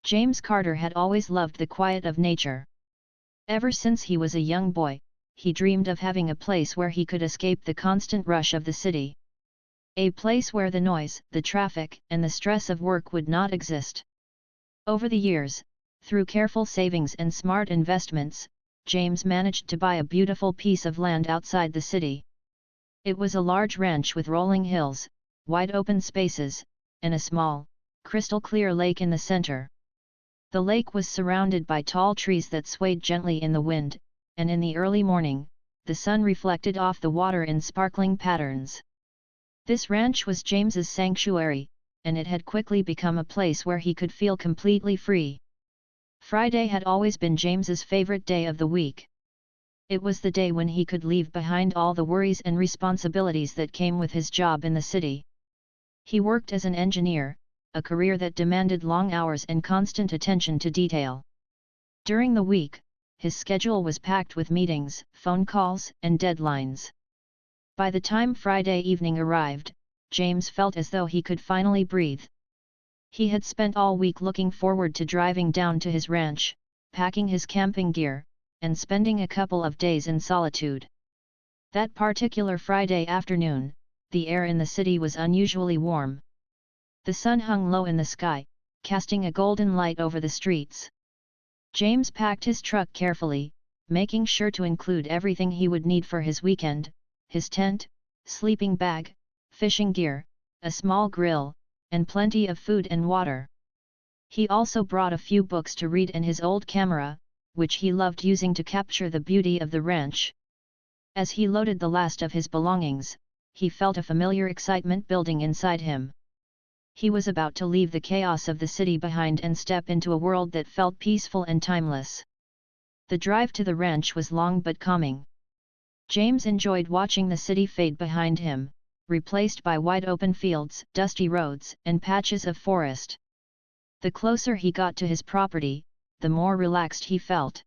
James Carter had always loved the quiet of nature. Ever since he was a young boy, he dreamed of having a place where he could escape the constant rush of the city. A place where the noise, the traffic, and the stress of work would not exist. Over the years, through careful savings and smart investments, James managed to buy a beautiful piece of land outside the city. It was a large ranch with rolling hills, wide open spaces, and a small, crystal-clear lake in the center. The lake was surrounded by tall trees that swayed gently in the wind, and in the early morning, the sun reflected off the water in sparkling patterns. This ranch was James's sanctuary, and it had quickly become a place where he could feel completely free. Friday had always been James's favorite day of the week. It was the day when he could leave behind all the worries and responsibilities that came with his job in the city. He worked as an engineer, a career that demanded long hours and constant attention to detail. During the week, his schedule was packed with meetings, phone calls, and deadlines. By the time Friday evening arrived, James felt as though he could finally breathe. He had spent all week looking forward to driving down to his ranch, packing his camping gear, and spending a couple of days in solitude. That particular Friday afternoon, the air in the city was unusually warm. The sun hung low in the sky, casting a golden light over the streets. James packed his truck carefully, making sure to include everything he would need for his weekend: his tent, sleeping bag, fishing gear, a small grill, and plenty of food and water. He also brought a few books to read and his old camera, which he loved using to capture the beauty of the ranch. As he loaded the last of his belongings, he felt a familiar excitement building inside him. He was about to leave the chaos of the city behind and step into a world that felt peaceful and timeless. The drive to the ranch was long but calming. James enjoyed watching the city fade behind him, replaced by wide open fields, dusty roads, and patches of forest. The closer he got to his property, the more relaxed he felt.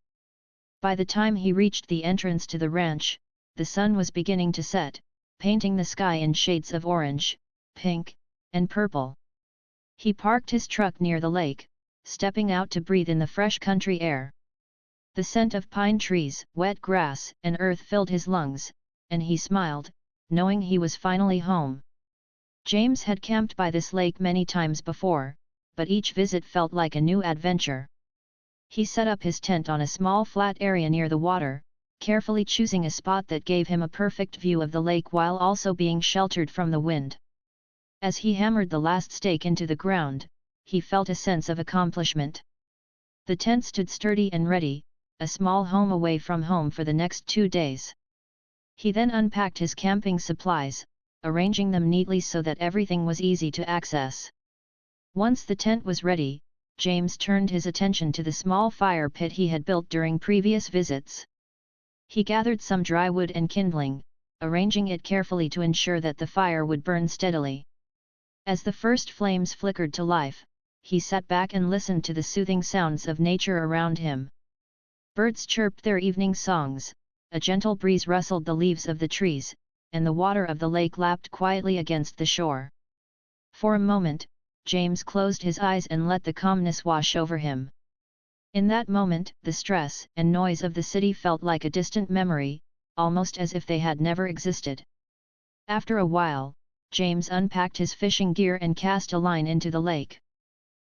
By the time he reached the entrance to the ranch, the sun was beginning to set, painting the sky in shades of orange, pink, and purple. He parked his truck near the lake, stepping out to breathe in the fresh country air. The scent of pine trees, wet grass, and earth filled his lungs, and he smiled, knowing he was finally home. James had camped by this lake many times before, but each visit felt like a new adventure. He set up his tent on a small flat area near the water, carefully choosing a spot that gave him a perfect view of the lake while also being sheltered from the wind. As he hammered the last stake into the ground, he felt a sense of accomplishment. The tent stood sturdy and ready, a small home away from home for the next 2 days. He then unpacked his camping supplies, arranging them neatly so that everything was easy to access. Once the tent was ready, James turned his attention to the small fire pit he had built during previous visits. He gathered some dry wood and kindling, arranging it carefully to ensure that the fire would burn steadily. As the first flames flickered to life, he sat back and listened to the soothing sounds of nature around him. Birds chirped their evening songs, a gentle breeze rustled the leaves of the trees, and the water of the lake lapped quietly against the shore. For a moment, James closed his eyes and let the calmness wash over him. In that moment, the stress and noise of the city felt like a distant memory, almost as if they had never existed. After a while, James unpacked his fishing gear and cast a line into the lake.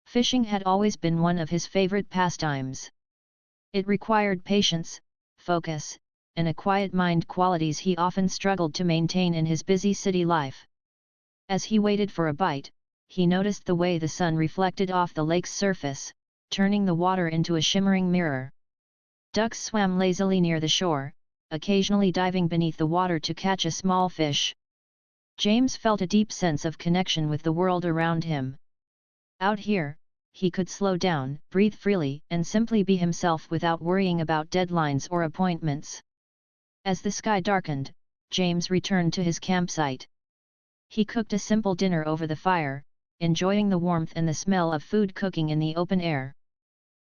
Fishing had always been one of his favorite pastimes. It required patience, focus, and a quiet mind, qualities he often struggled to maintain in his busy city life. As he waited for a bite, he noticed the way the sun reflected off the lake's surface, turning the water into a shimmering mirror. Ducks swam lazily near the shore, occasionally diving beneath the water to catch a small fish. James felt a deep sense of connection with the world around him. Out here, he could slow down, breathe freely, and simply be himself without worrying about deadlines or appointments. As the sky darkened, James returned to his campsite. He cooked a simple dinner over the fire, enjoying the warmth and the smell of food cooking in the open air.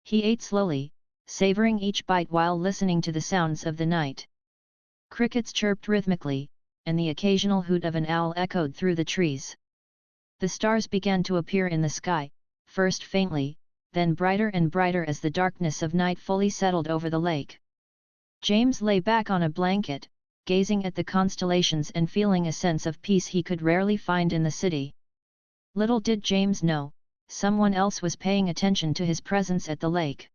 He ate slowly, savoring each bite while listening to the sounds of the night. Crickets chirped rhythmically, and the occasional hoot of an owl echoed through the trees. The stars began to appear in the sky, first faintly, then brighter and brighter as the darkness of night fully settled over the lake. James lay back on a blanket, gazing at the constellations and feeling a sense of peace he could rarely find in the city. Little did James know, someone else was paying attention to his presence at the lake.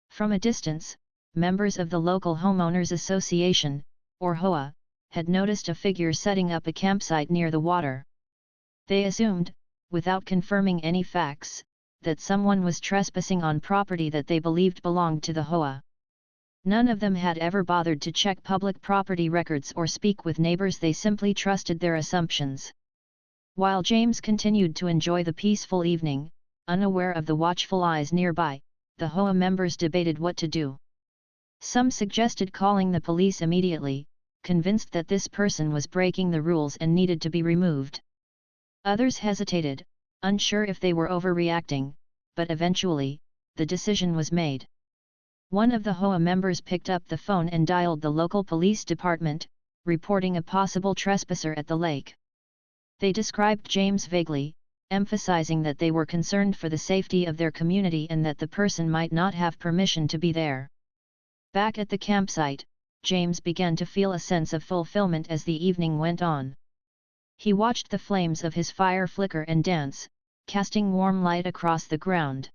From a distance, members of the local homeowners association, or HOA, had noticed a figure setting up a campsite near the water. They assumed, without confirming any facts, that someone was trespassing on property that they believed belonged to the HOA. None of them had ever bothered to check public property records or speak with neighbors. They simply trusted their assumptions. While James continued to enjoy the peaceful evening, unaware of the watchful eyes nearby, the HOA members debated what to do. Some suggested calling the police immediately, convinced that this person was breaking the rules and needed to be removed. Others hesitated, unsure if they were overreacting, but eventually, the decision was made. One of the HOA members picked up the phone and dialed the local police department, reporting a possible trespasser at the lake. They described James vaguely, emphasizing that they were concerned for the safety of their community and that the person might not have permission to be there. Back at the campsite, James began to feel a sense of fulfillment as the evening went on. He watched the flames of his fire flicker and dance, casting warm light across the ground.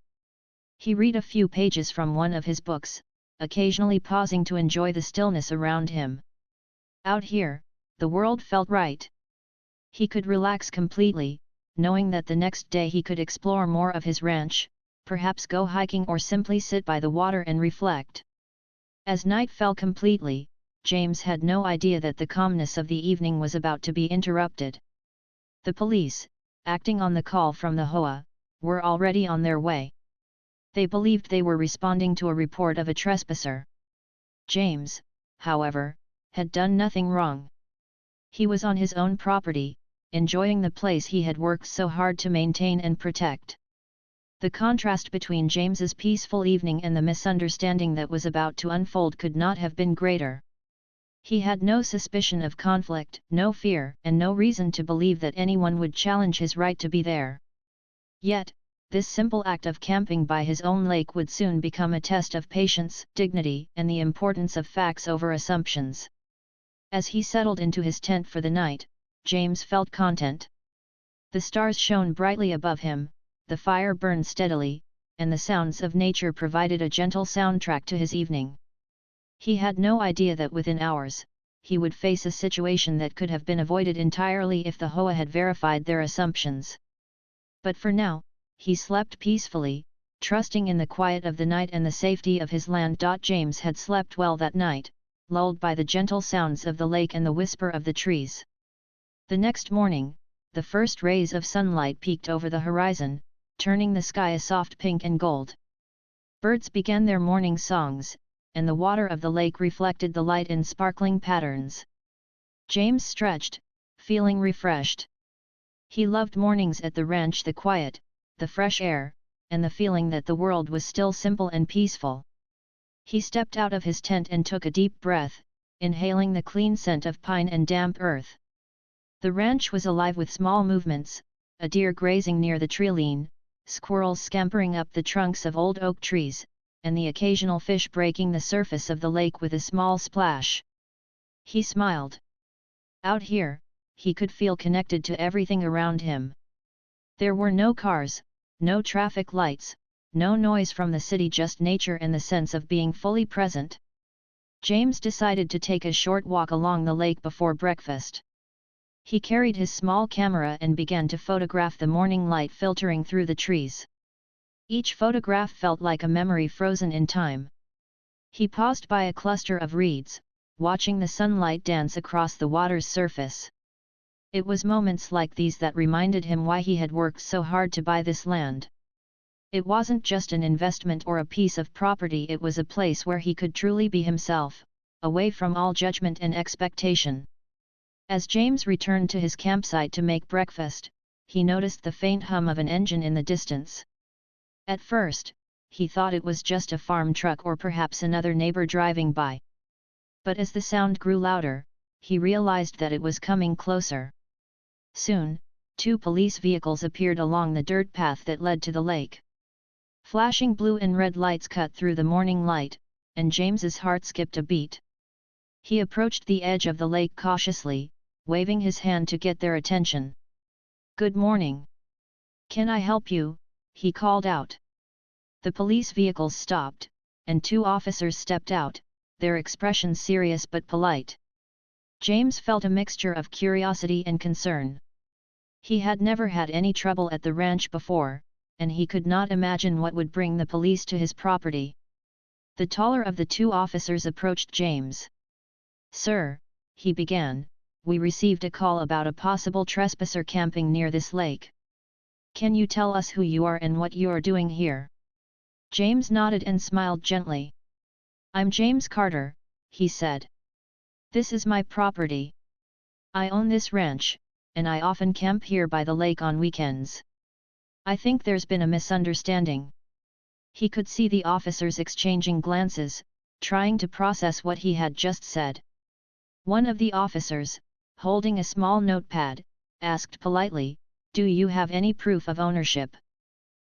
He read a few pages from one of his books, occasionally pausing to enjoy the stillness around him. Out here, the world felt right. He could relax completely, knowing that the next day he could explore more of his ranch, perhaps go hiking or simply sit by the water and reflect. As night fell completely, James had no idea that the calmness of the evening was about to be interrupted. The police, acting on the call from the HOA, were already on their way. They believed they were responding to a report of a trespasser. James, however, had done nothing wrong. He was on his own property, enjoying the place he had worked so hard to maintain and protect. The contrast between James's peaceful evening and the misunderstanding that was about to unfold could not have been greater. He had no suspicion of conflict, no fear, and no reason to believe that anyone would challenge his right to be there. Yet, this simple act of camping by his own lake would soon become a test of patience, dignity, and the importance of facts over assumptions. As he settled into his tent for the night, James felt content. The stars shone brightly above him, the fire burned steadily, and the sounds of nature provided a gentle soundtrack to his evening. He had no idea that within hours, he would face a situation that could have been avoided entirely if the HOA had verified their assumptions. But for now, he slept peacefully, trusting in the quiet of the night and the safety of his land. James had slept well that night, lulled by the gentle sounds of the lake and the whisper of the trees. The next morning, the first rays of sunlight peeked over the horizon, turning the sky a soft pink and gold. Birds began their morning songs, and the water of the lake reflected the light in sparkling patterns. James stretched, feeling refreshed. He loved mornings at the ranch, the quiet, the fresh air, and the feeling that the world was still simple and peaceful. He stepped out of his tent and took a deep breath, inhaling the clean scent of pine and damp earth. The ranch was alive with small movements, a deer grazing near the treeline, squirrels scampering up the trunks of old oak trees, and the occasional fish breaking the surface of the lake with a small splash. He smiled. Out here, he could feel connected to everything around him. There were no cars, no traffic lights, no noise from the city, just nature and the sense of being fully present. James decided to take a short walk along the lake before breakfast. He carried his small camera and began to photograph the morning light filtering through the trees. Each photograph felt like a memory frozen in time. He paused by a cluster of reeds, watching the sunlight dance across the water's surface. It was moments like these that reminded him why he had worked so hard to buy this land. It wasn't just an investment or a piece of property, it was a place where he could truly be himself, away from all judgment and expectation. As James returned to his campsite to make breakfast, he noticed the faint hum of an engine in the distance. At first, he thought it was just a farm truck or perhaps another neighbor driving by. But as the sound grew louder, he realized that it was coming closer. Soon, 2 police vehicles appeared along the dirt path that led to the lake. Flashing blue and red lights cut through the morning light, and James's heart skipped a beat. He approached the edge of the lake cautiously, waving his hand to get their attention. "Good morning. Can I help you?" he called out. The police vehicles stopped, and two officers stepped out, their expressions serious but polite. James felt a mixture of curiosity and concern. He had never had any trouble at the ranch before, and he could not imagine what would bring the police to his property. The taller of the two officers approached James. "Sir," he began, "we received a call about a possible trespasser camping near this lake. Can you tell us who you are and what you are doing here?" James nodded and smiled gently. "I'm James Carter," he said. "This is my property. I own this ranch, and I often camp here by the lake on weekends. I think there's been a misunderstanding." He could see the officers exchanging glances, trying to process what he had just said. One of the officers, holding a small notepad, asked politely, "Do you have any proof of ownership?"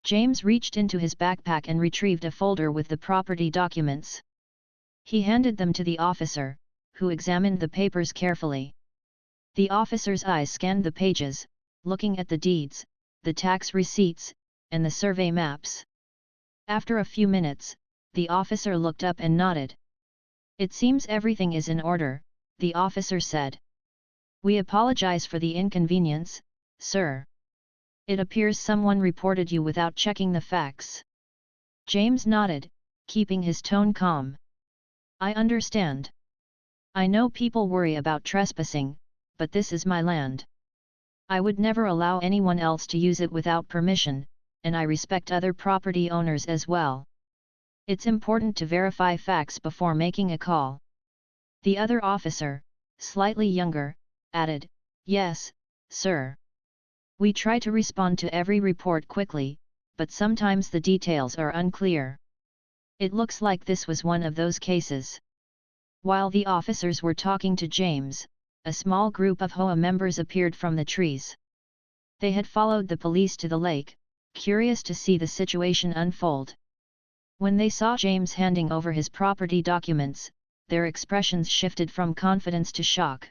James reached into his backpack and retrieved a folder with the property documents. He handed them to the officer, who examined the papers carefully. The officer's eyes scanned the pages, looking at the deeds, the tax receipts, and the survey maps. After a few minutes, the officer looked up and nodded. "It seems everything is in order," the officer said. "We apologize for the inconvenience, sir. It appears someone reported you without checking the facts." James nodded, keeping his tone calm. "I understand. I know people worry about trespassing, but this is my land. I would never allow anyone else to use it without permission, and I respect other property owners as well. It's important to verify facts before making a call." The other officer, slightly younger, added, "Yes, sir. We try to respond to every report quickly, but sometimes the details are unclear. It looks like this was one of those cases." While the officers were talking to James, a small group of HOA members appeared from the trees. They had followed the police to the lake, curious to see the situation unfold. When they saw James handing over his property documents, their expressions shifted from confidence to shock.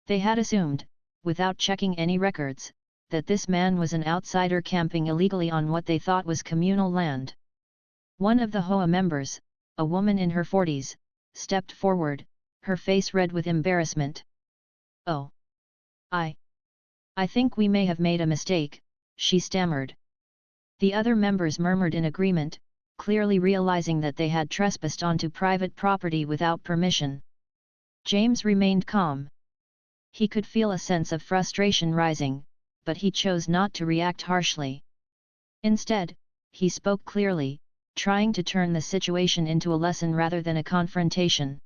They had assumed, without checking any records, that this man was an outsider camping illegally on what they thought was communal land. One of the HOA members, a woman in her 40s, stepped forward, her face red with embarrassment. "Oh. I think we may have made a mistake," she stammered. The other members murmured in agreement, clearly realizing that they had trespassed onto private property without permission. James remained calm. He could feel a sense of frustration rising, but he chose not to react harshly. Instead, he spoke clearly, trying to turn the situation into a lesson rather than a confrontation.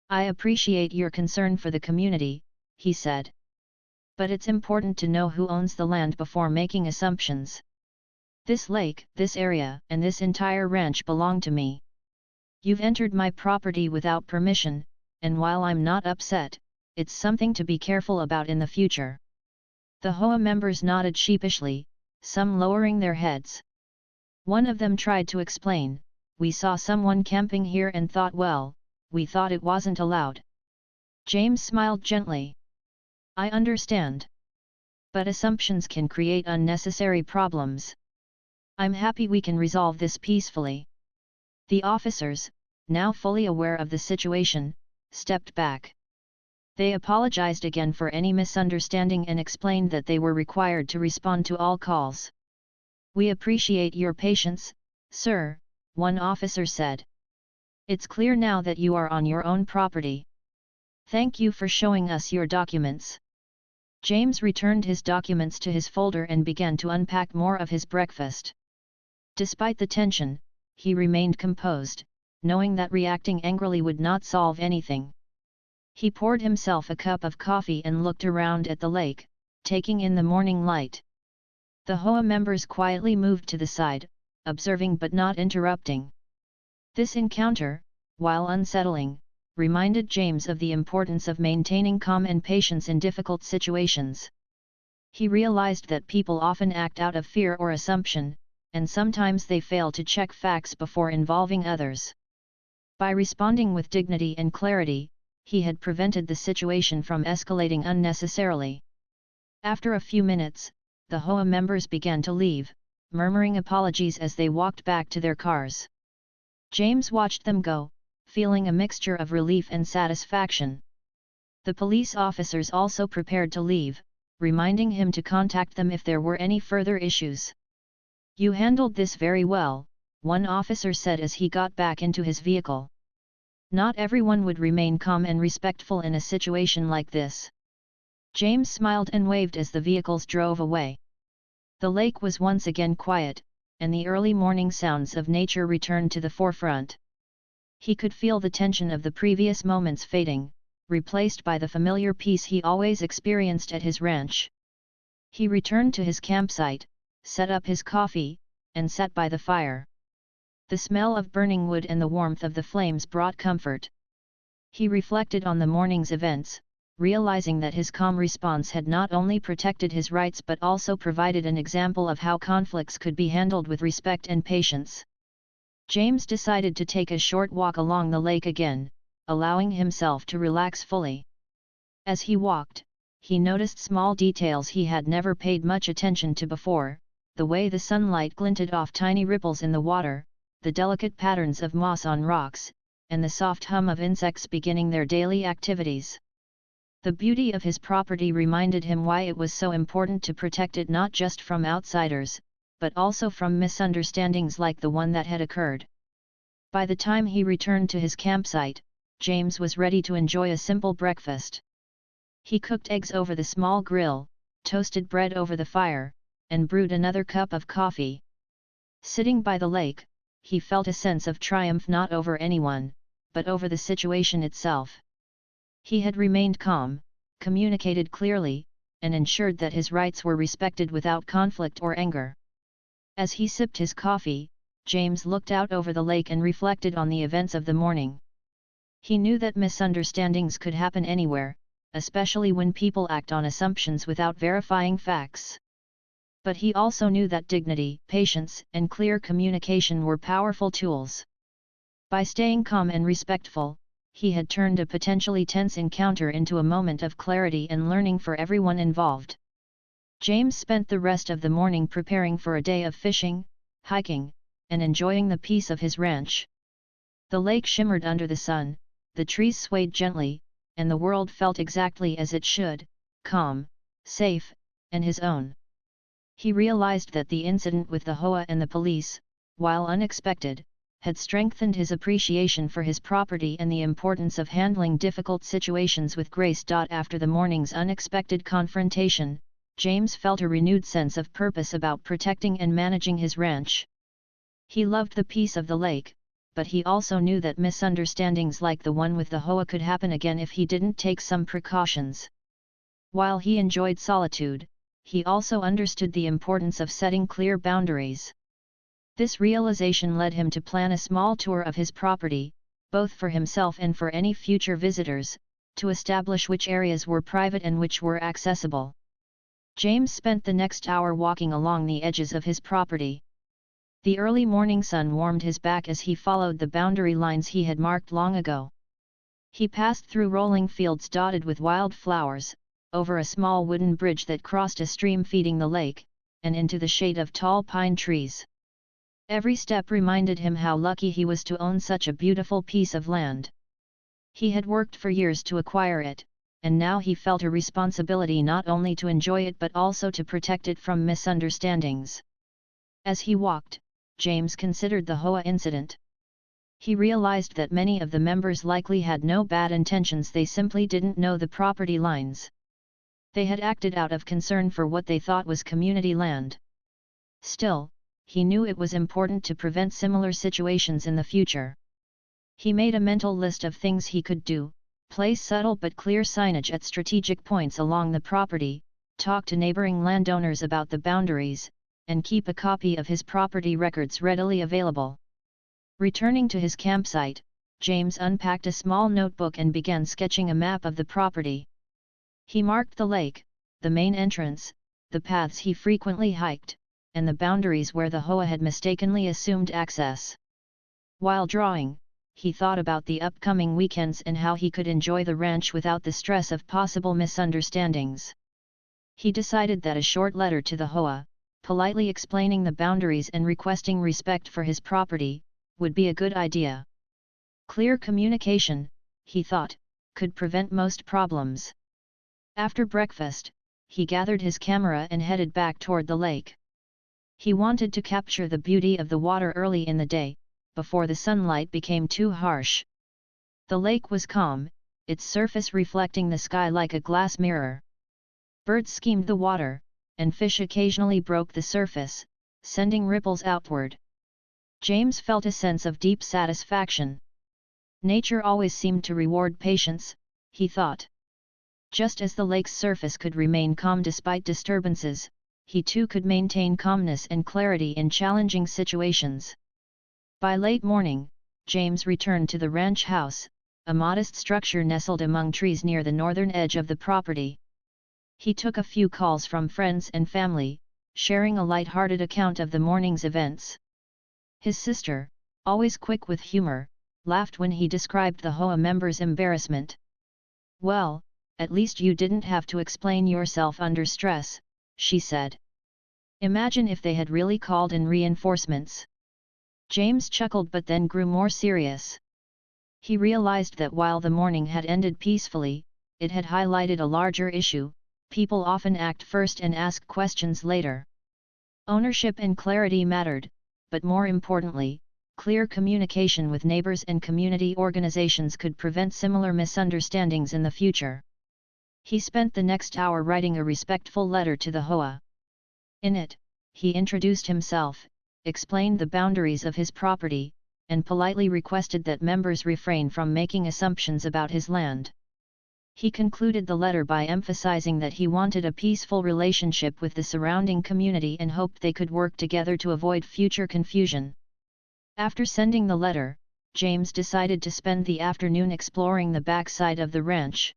"I appreciate your concern for the community," he said. "But it's important to know who owns the land before making assumptions. This lake, this area, and this entire ranch belong to me. You've entered my property without permission, and while I'm not upset, it's something to be careful about in the future." The HOA members nodded sheepishly, some lowering their heads. One of them tried to explain, "We saw someone camping here and thought, well, we thought it wasn't allowed." James smiled gently. "I understand. But assumptions can create unnecessary problems. I'm happy we can resolve this peacefully." The officers, now fully aware of the situation, stepped back. They apologized again for any misunderstanding and explained that they were required to respond to all calls. "We appreciate your patience, sir," one officer said. "It's clear now that you are on your own property. Thank you for showing us your documents." James returned his documents to his folder and began to unpack more of his breakfast. Despite the tension, he remained composed, knowing that reacting angrily would not solve anything. He poured himself a cup of coffee and looked around at the lake, taking in the morning light. The HOA members quietly moved to the side, observing but not interrupting. This encounter, while unsettling, reminded James of the importance of maintaining calm and patience in difficult situations. He realized that people often act out of fear or assumption, and sometimes they fail to check facts before involving others. By responding with dignity and clarity, he had prevented the situation from escalating unnecessarily. After a few minutes, the HOA members began to leave, murmuring apologies as they walked back to their cars. James watched them go, feeling a mixture of relief and satisfaction. The police officers also prepared to leave, reminding him to contact them if there were any further issues. "You handled this very well," one officer said as he got back into his vehicle. Not everyone would remain calm and respectful in a situation like this. James smiled and waved as the vehicles drove away. The lake was once again quiet, and the early morning sounds of nature returned to the forefront. He could feel the tension of the previous moments fading, replaced by the familiar peace he always experienced at his ranch. He returned to his campsite, set up his coffee, and sat by the fire. The smell of burning wood and the warmth of the flames brought comfort. He reflected on the morning's events, realizing that his calm response had not only protected his rights but also provided an example of how conflicts could be handled with respect and patience. James decided to take a short walk along the lake again, allowing himself to relax fully. As he walked, he noticed small details he had never paid much attention to before: the way the sunlight glinted off tiny ripples in the water, the delicate patterns of moss on rocks, and the soft hum of insects beginning their daily activities. The beauty of his property reminded him why it was so important to protect it, not just from outsiders, but also from misunderstandings like the one that had occurred. By the time he returned to his campsite, James was ready to enjoy a simple breakfast. He cooked eggs over the small grill, toasted bread over the fire, and brewed another cup of coffee. Sitting by the lake, he felt a sense of triumph not over anyone, but over the situation itself. He had remained calm, communicated clearly, and ensured that his rights were respected without conflict or anger. As he sipped his coffee, James looked out over the lake and reflected on the events of the morning. He knew that misunderstandings could happen anywhere, especially when people act on assumptions without verifying facts. But he also knew that dignity, patience, and clear communication were powerful tools. By staying calm and respectful, he had turned a potentially tense encounter into a moment of clarity and learning for everyone involved. James spent the rest of the morning preparing for a day of fishing, hiking, and enjoying the peace of his ranch. The lake shimmered under the sun, the trees swayed gently, and the world felt exactly as it should: calm, safe, and his own. He realized that the incident with the HOA and the police, while unexpected, had strengthened his appreciation for his property and the importance of handling difficult situations with grace. After the morning's unexpected confrontation, James felt a renewed sense of purpose about protecting and managing his ranch. He loved the peace of the lake, but he also knew that misunderstandings like the one with the HOA could happen again if he didn't take some precautions. While he enjoyed solitude, he also understood the importance of setting clear boundaries. This realization led him to plan a small tour of his property, both for himself and for any future visitors, to establish which areas were private and which were accessible. James spent the next hour walking along the edges of his property. The early morning sun warmed his back as he followed the boundary lines he had marked long ago. He passed through rolling fields dotted with wild flowers, over a small wooden bridge that crossed a stream feeding the lake, and into the shade of tall pine trees. Every step reminded him how lucky he was to own such a beautiful piece of land. He had worked for years to acquire it, and now he felt a responsibility not only to enjoy it but also to protect it from misunderstandings. As he walked, James considered the HOA incident. He realized that many of the members likely had no bad intentions, they simply didn't know the property lines. They had acted out of concern for what they thought was community land. Still, he knew it was important to prevent similar situations in the future. He made a mental list of things he could do: place subtle but clear signage at strategic points along the property, talk to neighboring landowners about the boundaries, and keep a copy of his property records readily available. Returning to his campsite, James unpacked a small notebook and began sketching a map of the property. He marked the lake, the main entrance, the paths he frequently hiked, and the boundaries where the HOA had mistakenly assumed access. While drawing, he thought about the upcoming weekends and how he could enjoy the ranch without the stress of possible misunderstandings. He decided that a short letter to the HOA, politely explaining the boundaries and requesting respect for his property, would be a good idea. Clear communication, he thought, could prevent most problems. After breakfast, he gathered his camera and headed back toward the lake. He wanted to capture the beauty of the water early in the day, before the sunlight became too harsh. The lake was calm, its surface reflecting the sky like a glass mirror. Birds skimmed the water, and fish occasionally broke the surface, sending ripples outward. James felt a sense of deep satisfaction. Nature always seemed to reward patience, he thought. Just as the lake's surface could remain calm despite disturbances, he too could maintain calmness and clarity in challenging situations. By late morning, James returned to the ranch house, a modest structure nestled among trees near the northern edge of the property. He took a few calls from friends and family, sharing a light-hearted account of the morning's events. His sister, always quick with humor, laughed when he described the HOA members' embarrassment. "Well, at least you didn't have to explain yourself under stress," she said. "Imagine if they had really called in reinforcements." James chuckled but then grew more serious. He realized that while the morning had ended peacefully, it had highlighted a larger issue: people often act first and ask questions later. Ownership and clarity mattered, but more importantly, clear communication with neighbors and community organizations could prevent similar misunderstandings in the future. He spent the next hour writing a respectful letter to the HOA. In it, he introduced himself, explained the boundaries of his property, and politely requested that members refrain from making assumptions about his land. He concluded the letter by emphasizing that he wanted a peaceful relationship with the surrounding community and hoped they could work together to avoid future confusion. After sending the letter, James decided to spend the afternoon exploring the backside of the ranch.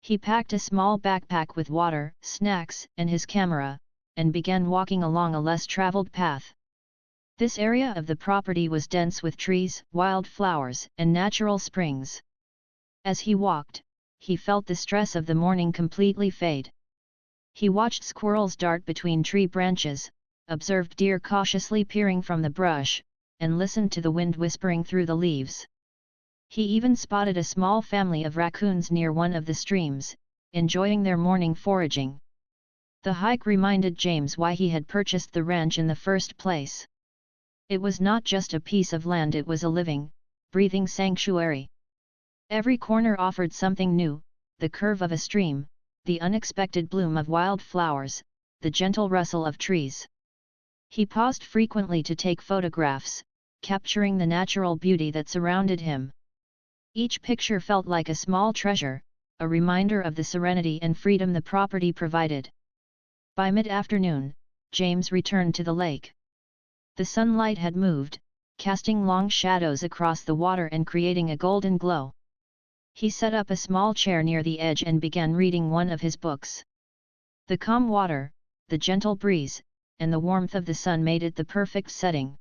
He packed a small backpack with water, snacks, and his camera, and began walking along a less traveled path. This area of the property was dense with trees, wildflowers, and natural springs. As he walked, he felt the stress of the morning completely fade. He watched squirrels dart between tree branches, observed deer cautiously peering from the brush, and listened to the wind whispering through the leaves. He even spotted a small family of raccoons near one of the streams, enjoying their morning foraging. The hike reminded James why he had purchased the ranch in the first place. It was not just a piece of land, it was a living, breathing sanctuary. Every corner offered something new: the curve of a stream, the unexpected bloom of wildflowers, the gentle rustle of trees. He paused frequently to take photographs, capturing the natural beauty that surrounded him. Each picture felt like a small treasure, a reminder of the serenity and freedom the property provided. By mid-afternoon, James returned to the lake. The sunlight had moved, casting long shadows across the water and creating a golden glow. He set up a small chair near the edge and began reading one of his books. The calm water, the gentle breeze, and the warmth of the sun made it the perfect setting.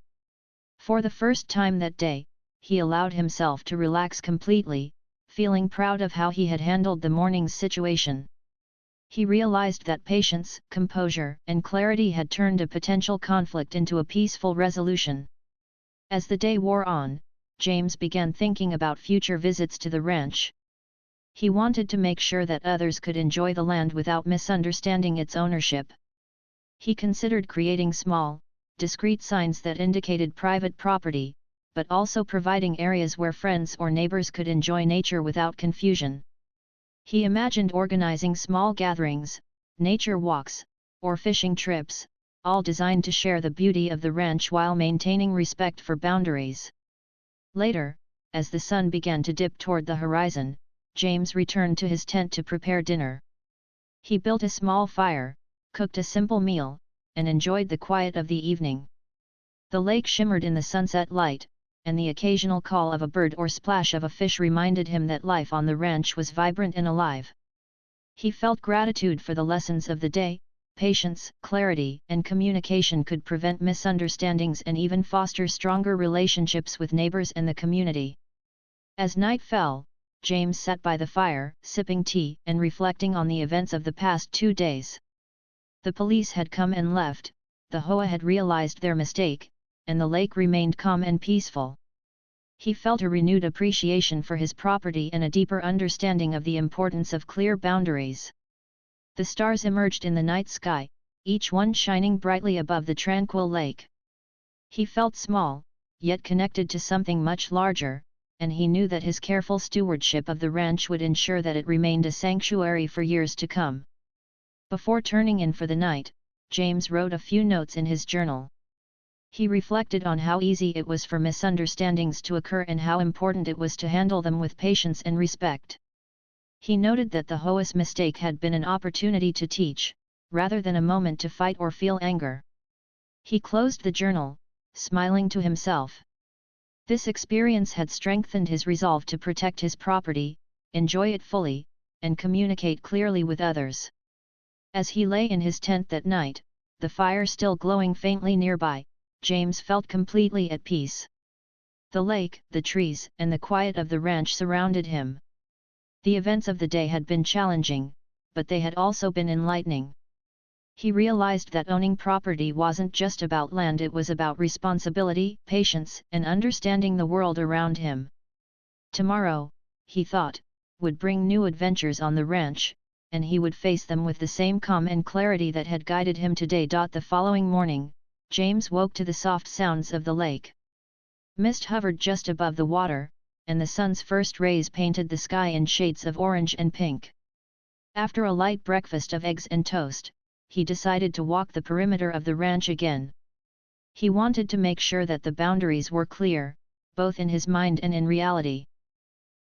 For the first time that day, he allowed himself to relax completely, feeling proud of how he had handled the morning's situation. He realized that patience, composure, and clarity had turned a potential conflict into a peaceful resolution. As the day wore on, James began thinking about future visits to the ranch. He wanted to make sure that others could enjoy the land without misunderstanding its ownership. He considered creating small, discreet signs that indicated private property, but also providing areas where friends or neighbors could enjoy nature without confusion. He imagined organizing small gatherings, nature walks, or fishing trips, all designed to share the beauty of the ranch while maintaining respect for boundaries. Later, as the sun began to dip toward the horizon, James returned to his tent to prepare dinner. He built a small fire, cooked a simple meal, and enjoyed the quiet of the evening. The lake shimmered in the sunset light, and the occasional call of a bird or splash of a fish reminded him that life on the ranch was vibrant and alive. He felt gratitude for the lessons of the day, patience, clarity, and communication could prevent misunderstandings and even foster stronger relationships with neighbors and the community. As night fell, James sat by the fire, sipping tea and reflecting on the events of the past 2 days. The police had come and left, the HOA had realized their mistake, and the lake remained calm and peaceful. He felt a renewed appreciation for his property and a deeper understanding of the importance of clear boundaries. The stars emerged in the night sky, each one shining brightly above the tranquil lake. He felt small, yet connected to something much larger, and he knew that his careful stewardship of the ranch would ensure that it remained a sanctuary for years to come. Before turning in for the night, James wrote a few notes in his journal. He reflected on how easy it was for misunderstandings to occur and how important it was to handle them with patience and respect. He noted that the HOA's mistake had been an opportunity to teach, rather than a moment to fight or feel anger. He closed the journal, smiling to himself. This experience had strengthened his resolve to protect his property, enjoy it fully, and communicate clearly with others. As he lay in his tent that night, the fire still glowing faintly nearby, James felt completely at peace. The lake, the trees, and the quiet of the ranch surrounded him. The events of the day had been challenging, but they had also been enlightening. He realized that owning property wasn't just about land, it was about responsibility, patience, and understanding the world around him. Tomorrow, he thought, would bring new adventures on the ranch, and he would face them with the same calm and clarity that had guided him today. The following morning, James woke to the soft sounds of the lake. Mist hovered just above the water, and the sun's first rays painted the sky in shades of orange and pink. After a light breakfast of eggs and toast, he decided to walk the perimeter of the ranch again. He wanted to make sure that the boundaries were clear, both in his mind and in reality.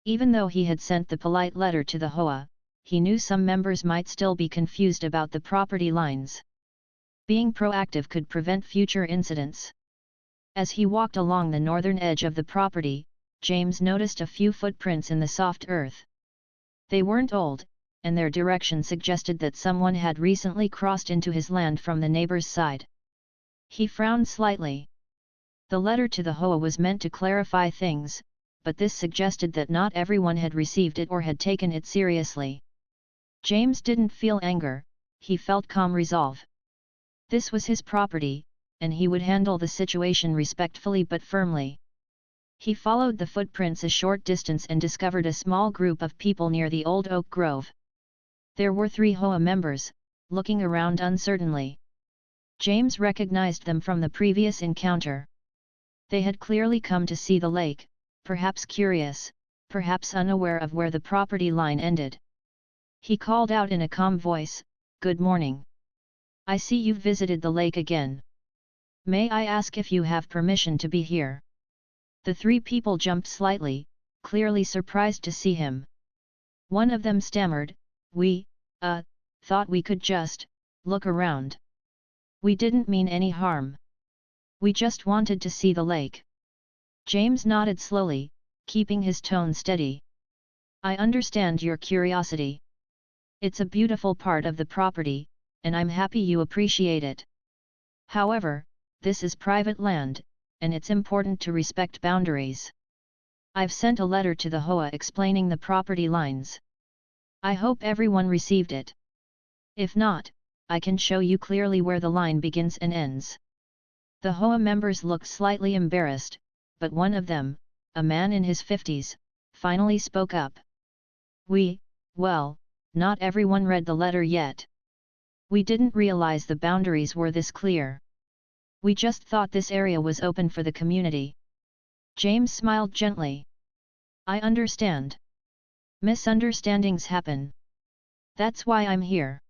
Even though he had sent the polite letter to the HOA, he knew some members might still be confused about the property lines. Being proactive could prevent future incidents. As he walked along the northern edge of the property, James noticed a few footprints in the soft earth. They weren't old, and their direction suggested that someone had recently crossed into his land from the neighbor's side. He frowned slightly. The letter to the HOA was meant to clarify things, but this suggested that not everyone had received it or had taken it seriously. James didn't feel anger, he felt calm resolve. This was his property, and he would handle the situation respectfully but firmly. He followed the footprints a short distance and discovered a small group of people near the old oak grove. There were 3 HOA members, looking around uncertainly. James recognized them from the previous encounter. They had clearly come to see the lake, perhaps curious, perhaps unaware of where the property line ended. He called out in a calm voice, "Good morning. I see you've visited the lake again. May I ask if you have permission to be here?" The 3 people jumped slightly, clearly surprised to see him. One of them stammered, "We, thought we could just, look around. We didn't mean any harm. We just wanted to see the lake." James nodded slowly, keeping his tone steady. "I understand your curiosity. It's a beautiful part of the property, and I'm happy you appreciate it. However, this is private land, and it's important to respect boundaries. I've sent a letter to the HOA explaining the property lines. I hope everyone received it. If not, I can show you clearly where the line begins and ends." The HOA members looked slightly embarrassed, but one of them, a man in his 50s, finally spoke up. Well, not everyone read the letter yet. We didn't realize the boundaries were this clear. We just thought this area was open for the community." James smiled gently. "I understand. Misunderstandings happen. That's why I'm here.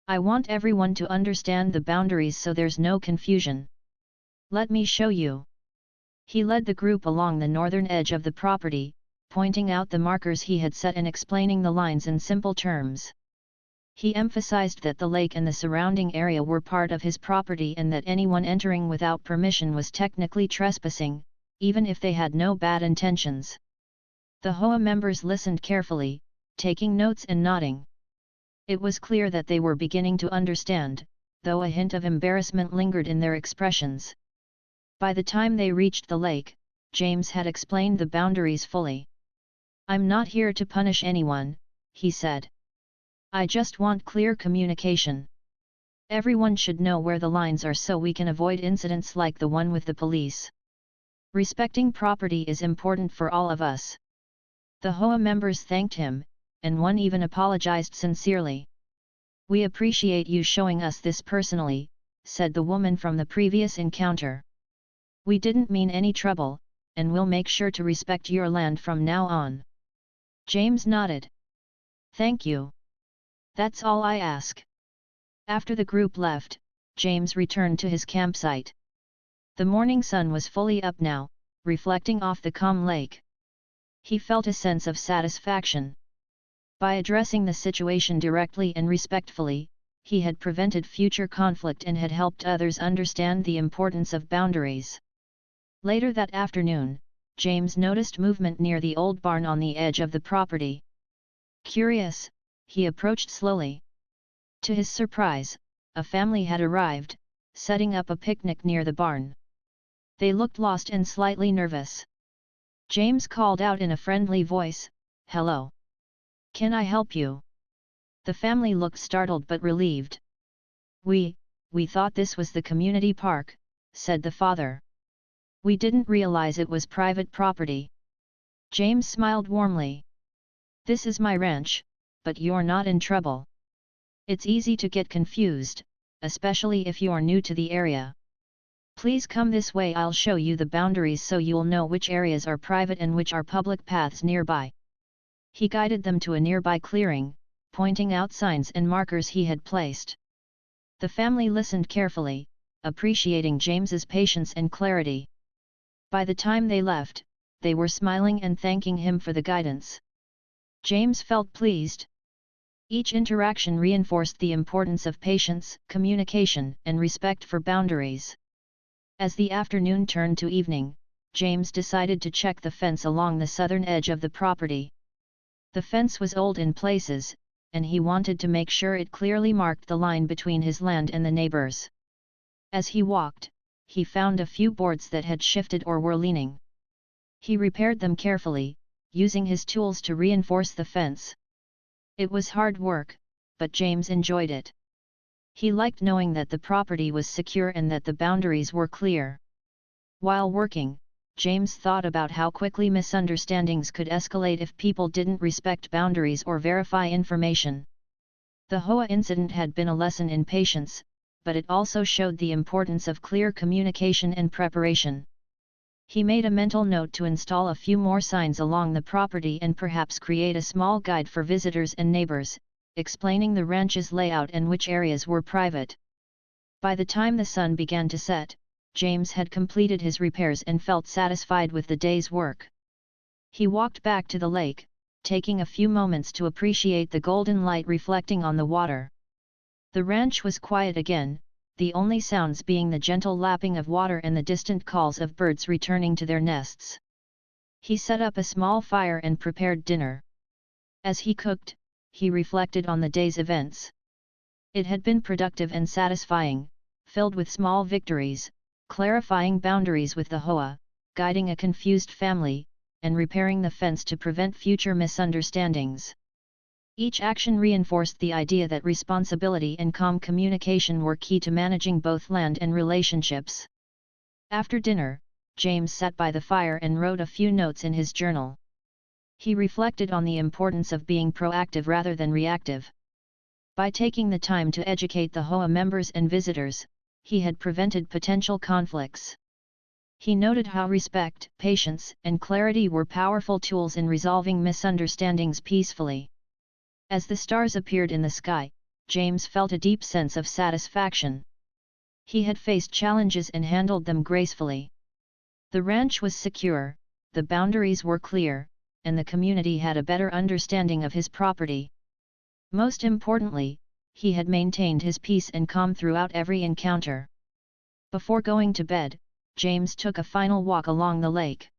I want everyone to understand the boundaries so there's no confusion. Let me show you." He led the group along the northern edge of the property, pointing out the markers he had set and explaining the lines in simple terms. He emphasized that the lake and the surrounding area were part of his property and that anyone entering without permission was technically trespassing, even if they had no bad intentions. The HOA members listened carefully, taking notes and nodding. It was clear that they were beginning to understand, though a hint of embarrassment lingered in their expressions. By the time they reached the lake, James had explained the boundaries fully. "I'm not here to punish anyone," he said. "I just want clear communication. Everyone should know where the lines are so we can avoid incidents like the one with the police. Respecting property is important for all of us." The HOA members thanked him, and one even apologized sincerely. "We appreciate you showing us this personally," said the woman from the previous encounter. "We didn't mean any trouble, and we'll make sure to respect your land from now on." James nodded. "Thank you. That's all I ask." After the group left, James returned to his campsite. The morning sun was fully up now, reflecting off the calm lake. He felt a sense of satisfaction. By addressing the situation directly and respectfully, he had prevented future conflict and had helped others understand the importance of boundaries. Later that afternoon, James noticed movement near the old barn on the edge of the property. Curious, he approached slowly. To his surprise, a family had arrived, setting up a picnic near the barn. They looked lost and slightly nervous. James called out in a friendly voice, "Hello. Can I help you?" The family looked startled but relieved. We thought this was the community park," said the father. "We didn't realize it was private property." James smiled warmly. "This is my ranch, but you're not in trouble. It's easy to get confused, especially if you're new to the area. Please come this way, I'll show you the boundaries so you'll know which areas are private and which are public paths nearby." He guided them to a nearby clearing, pointing out signs and markers he had placed. The family listened carefully, appreciating James's patience and clarity. By the time they left, they were smiling and thanking him for the guidance. James felt pleased. Each interaction reinforced the importance of patience, communication, and respect for boundaries. As the afternoon turned to evening, James decided to check the fence along the southern edge of the property. The fence was old in places, and he wanted to make sure it clearly marked the line between his land and the neighbors. As he walked, he found a few boards that had shifted or were leaning. He repaired them carefully, using his tools to reinforce the fence. It was hard work, but James enjoyed it. He liked knowing that the property was secure and that the boundaries were clear. While working, James thought about how quickly misunderstandings could escalate if people didn't respect boundaries or verify information. The HOA incident had been a lesson in patience, but it also showed the importance of clear communication and preparation. He made a mental note to install a few more signs along the property and perhaps create a small guide for visitors and neighbors, explaining the ranch's layout and which areas were private. By the time the sun began to set, James had completed his repairs and felt satisfied with the day's work. He walked back to the lake, taking a few moments to appreciate the golden light reflecting on the water. The ranch was quiet again, the only sounds being the gentle lapping of water and the distant calls of birds returning to their nests. He set up a small fire and prepared dinner. As he cooked, he reflected on the day's events. It had been productive and satisfying, filled with small victories, clarifying boundaries with the HOA, guiding a confused family, and repairing the fence to prevent future misunderstandings. Each action reinforced the idea that responsibility and calm communication were key to managing both land and relationships. After dinner, James sat by the fire and wrote a few notes in his journal. He reflected on the importance of being proactive rather than reactive. By taking the time to educate the HOA members and visitors, he had prevented potential conflicts. He noted how respect, patience, and clarity were powerful tools in resolving misunderstandings peacefully. As the stars appeared in the sky, James felt a deep sense of satisfaction. He had faced challenges and handled them gracefully. The ranch was secure, the boundaries were clear, and the community had a better understanding of his property. Most importantly, he had maintained his peace and calm throughout every encounter. Before going to bed, James took a final walk along the lake.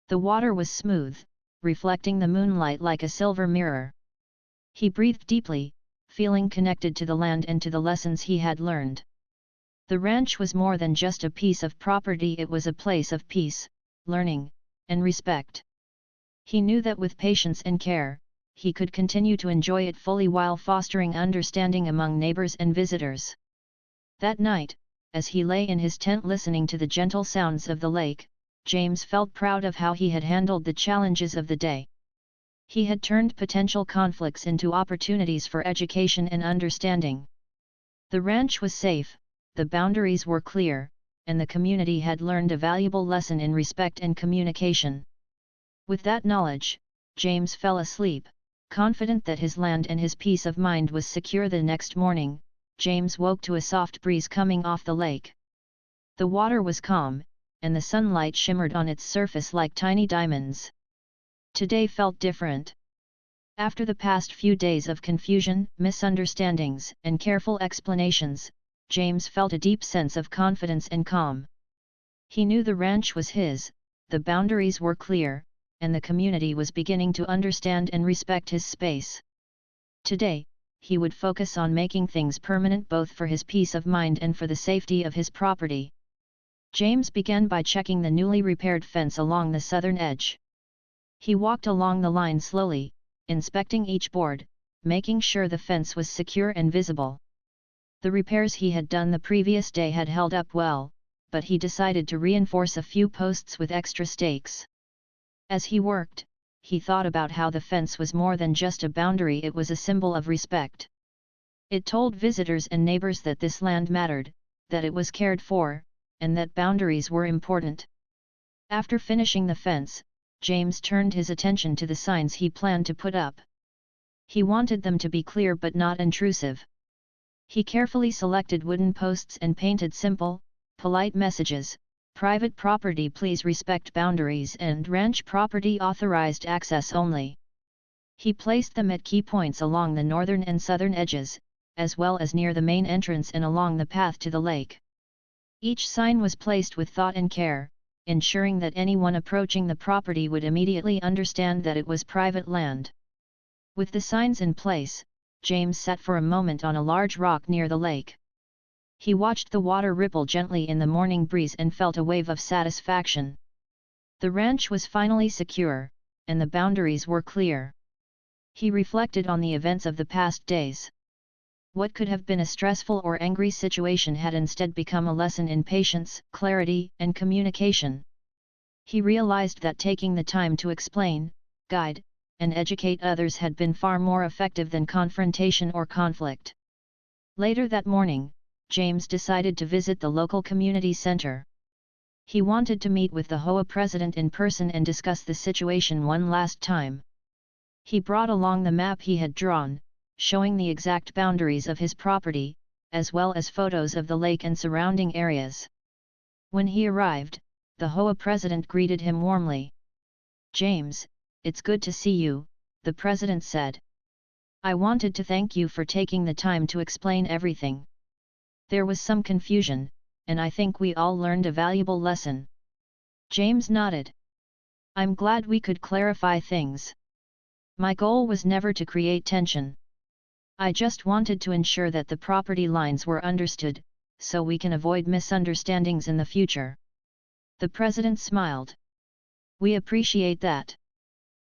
The water was smooth, reflecting the moonlight like a silver mirror. He breathed deeply, feeling connected to the land and to the lessons he had learned. The ranch was more than just a piece of property, it was a place of peace, learning, and respect. He knew that with patience and care, he could continue to enjoy it fully while fostering understanding among neighbors and visitors. That night, as he lay in his tent listening to the gentle sounds of the lake, James felt proud of how he had handled the challenges of the day. He had turned potential conflicts into opportunities for education and understanding. The ranch was safe, the boundaries were clear, and the community had learned a valuable lesson in respect and communication. With that knowledge, James fell asleep, confident that his land and his peace of mind was secure. The next morning, James woke to a soft breeze coming off the lake. The water was calm, and the sunlight shimmered on its surface like tiny diamonds. Today felt different. After the past few days of confusion, misunderstandings, and careful explanations, James felt a deep sense of confidence and calm. He knew the ranch was his, the boundaries were clear, and the community was beginning to understand and respect his space. Today, he would focus on making things permanent both for his peace of mind and for the safety of his property. James began by checking the newly repaired fence along the southern edge. He walked along the line slowly, inspecting each board, making sure the fence was secure and visible. The repairs he had done the previous day had held up well, but he decided to reinforce a few posts with extra stakes. As he worked, he thought about how the fence was more than just a boundary, it was a symbol of respect. It told visitors and neighbors that this land mattered, that it was cared for, and that boundaries were important. After finishing the fence, James turned his attention to the signs he planned to put up. He wanted them to be clear but not intrusive. He carefully selected wooden posts and painted simple, polite messages: private property please respect boundaries and ranch property authorized access only. He placed them at key points along the northern and southern edges, as well as near the main entrance and along the path to the lake. Each sign was placed with thought and care, ensuring that anyone approaching the property would immediately understand that it was private land. With the signs in place, James sat for a moment on a large rock near the lake. He watched the water ripple gently in the morning breeze and felt a wave of satisfaction. The ranch was finally secure, and the boundaries were clear. He reflected on the events of the past days. What could have been a stressful or angry situation had instead become a lesson in patience, clarity, and communication. He realized that taking the time to explain, guide, and educate others had been far more effective than confrontation or conflict. Later that morning, James decided to visit the local community center. He wanted to meet with the HOA president in person and discuss the situation one last time. He brought along the map he had drawn, showing the exact boundaries of his property, as well as photos of the lake and surrounding areas. When he arrived, the HOA president greeted him warmly. "James, it's good to see you," the president said. "I wanted to thank you for taking the time to explain everything. There was some confusion, and I think we all learned a valuable lesson." James nodded. "I'm glad we could clarify things. My goal was never to create tension. I just wanted to ensure that the property lines were understood, so we can avoid misunderstandings in the future." The president smiled. "We appreciate that.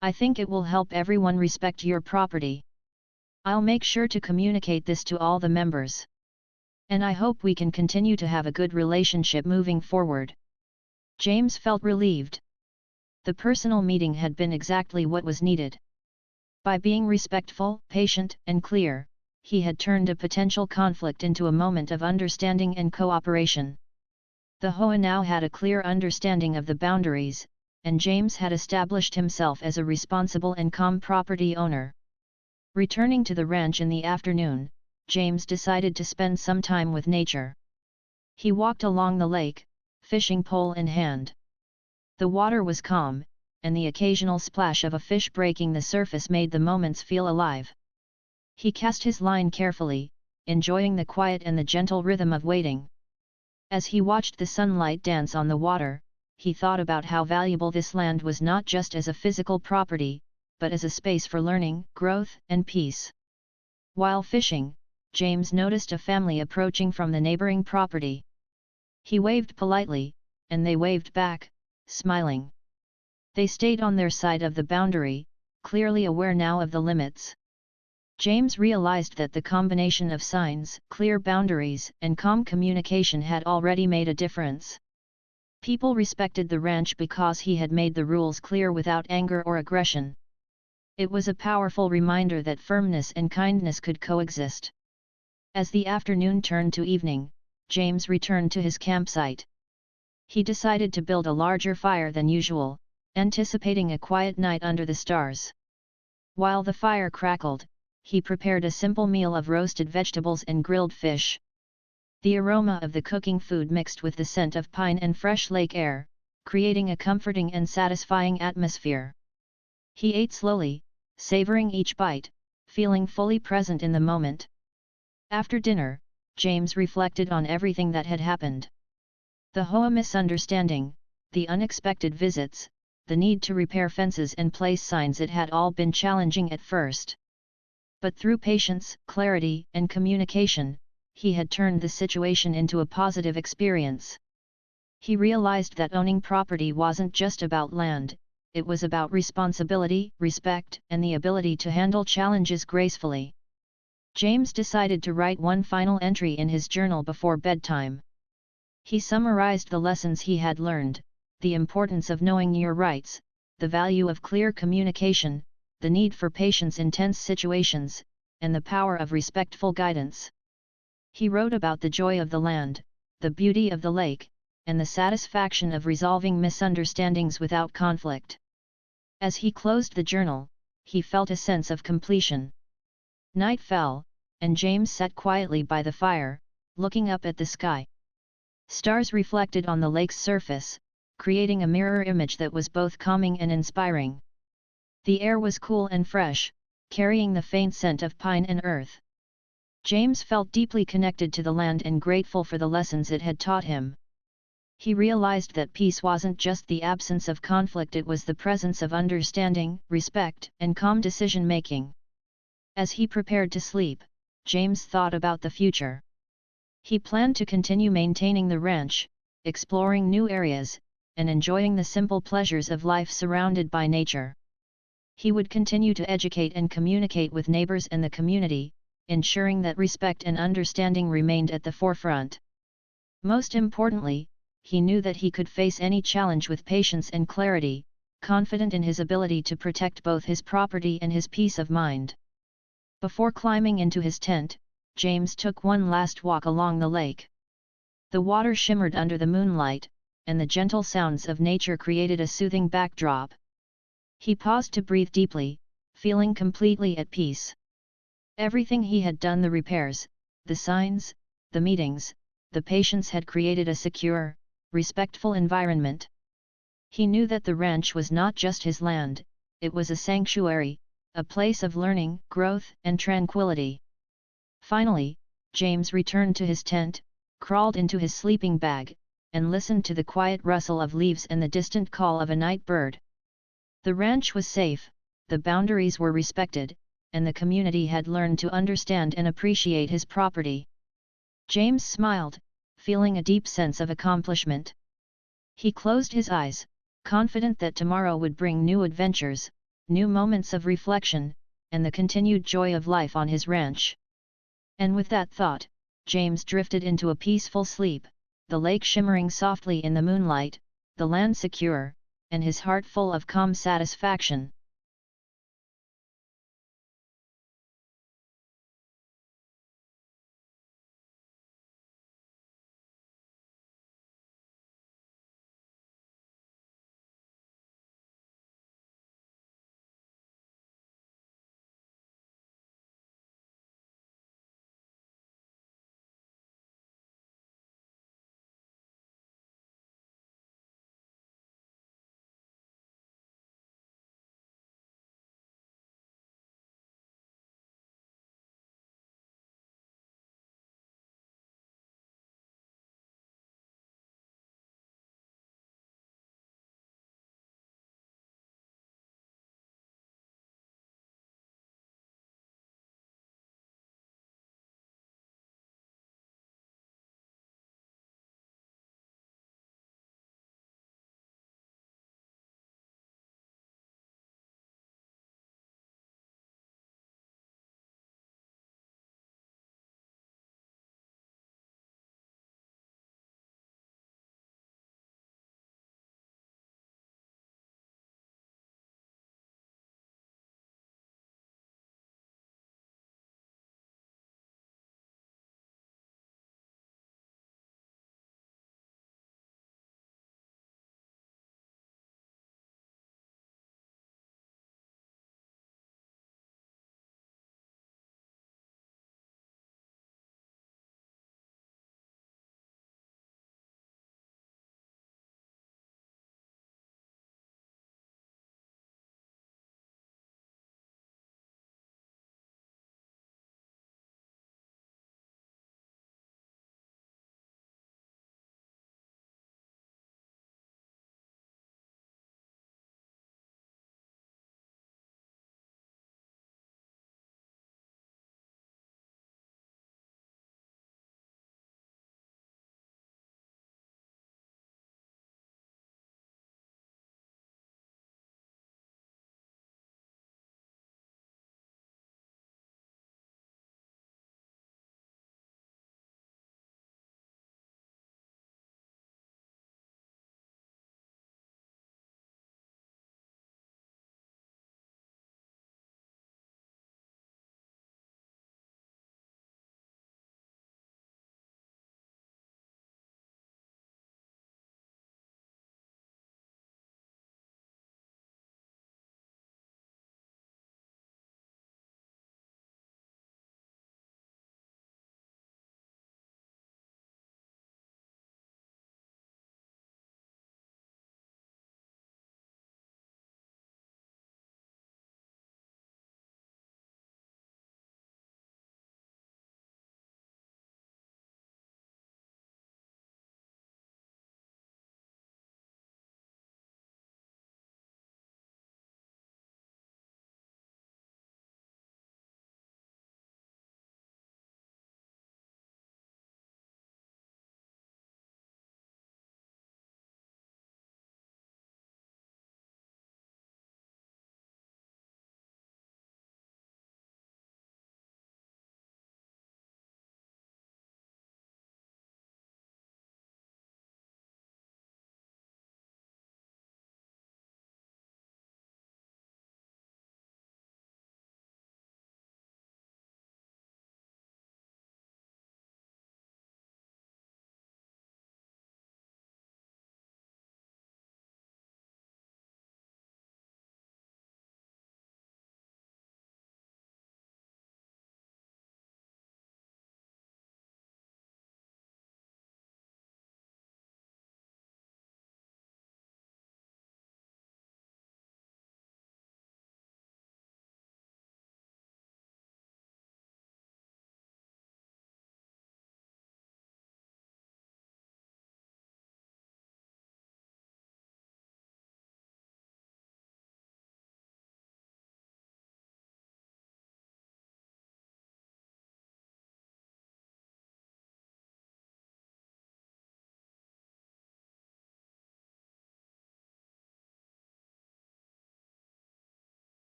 I think it will help everyone respect your property. I'll make sure to communicate this to all the members. And I hope we can continue to have a good relationship moving forward." James felt relieved. The personal meeting had been exactly what was needed. By being respectful, patient, and clear, he had turned a potential conflict into a moment of understanding and cooperation. The HOA now had a clear understanding of the boundaries, and James had established himself as a responsible and calm property owner. Returning to the ranch in the afternoon, James decided to spend some time with nature. He walked along the lake, fishing pole in hand. The water was calm, and the occasional splash of a fish breaking the surface made the moments feel alive. He cast his line carefully, enjoying the quiet and the gentle rhythm of wading. As he watched the sunlight dance on the water, he thought about how valuable this land was not just as a physical property, but as a space for learning, growth, and peace. While fishing, James noticed a family approaching from the neighboring property. He waved politely, and they waved back, smiling. They stayed on their side of the boundary, clearly aware now of the limits. James realized that the combination of signs, clear boundaries, and calm communication had already made a difference. People respected the ranch because he had made the rules clear without anger or aggression. It was a powerful reminder that firmness and kindness could coexist. As the afternoon turned to evening, James returned to his campsite. He decided to build a larger fire than usual, anticipating a quiet night under the stars. While the fire crackled, he prepared a simple meal of roasted vegetables and grilled fish. The aroma of the cooking food mixed with the scent of pine and fresh lake air, creating a comforting and satisfying atmosphere. He ate slowly, savoring each bite, feeling fully present in the moment. After dinner, James reflected on everything that had happened. The HOA misunderstanding, the unexpected visits, the need to repair fences and place signs. It had all been challenging at first. But through patience, clarity, and communication, he had turned the situation into a positive experience. He realized that owning property wasn't just about land, it was about responsibility, respect, and the ability to handle challenges gracefully. James decided to write one final entry in his journal before bedtime. He summarized the lessons he had learned, the importance of knowing your rights, the value of clear communication, the need for patience in tense situations, and the power of respectful guidance. He wrote about the joy of the land, the beauty of the lake, and the satisfaction of resolving misunderstandings without conflict. As he closed the journal, he felt a sense of completion. Night fell, and James sat quietly by the fire, looking up at the sky. Stars reflected on the lake's surface, creating a mirror image that was both calming and inspiring. The air was cool and fresh, carrying the faint scent of pine and earth. James felt deeply connected to the land and grateful for the lessons it had taught him. He realized that peace wasn't just the absence of conflict, it was the presence of understanding, respect, and calm decision-making. As he prepared to sleep, James thought about the future. He planned to continue maintaining the ranch, exploring new areas, and enjoying the simple pleasures of life surrounded by nature. He would continue to educate and communicate with neighbors and the community, ensuring that respect and understanding remained at the forefront. Most importantly, he knew that he could face any challenge with patience and clarity, confident in his ability to protect both his property and his peace of mind. Before climbing into his tent, James took one last walk along the lake. The water shimmered under the moonlight, and the gentle sounds of nature created a soothing backdrop. He paused to breathe deeply, feeling completely at peace. Everything he had done, the repairs, the signs, the meetings, the patience, had created a secure, respectful environment. He knew that the ranch was not just his land, it was a sanctuary, a place of learning, growth, and tranquility. Finally, James returned to his tent, crawled into his sleeping bag, and listened to the quiet rustle of leaves and the distant call of a night bird. The ranch was safe, the boundaries were respected, and the community had learned to understand and appreciate his property. James smiled, feeling a deep sense of accomplishment. He closed his eyes, confident that tomorrow would bring new adventures, new moments of reflection, and the continued joy of life on his ranch. And with that thought, James drifted into a peaceful sleep, the lake shimmering softly in the moonlight, the land secure, and his heart full of calm satisfaction.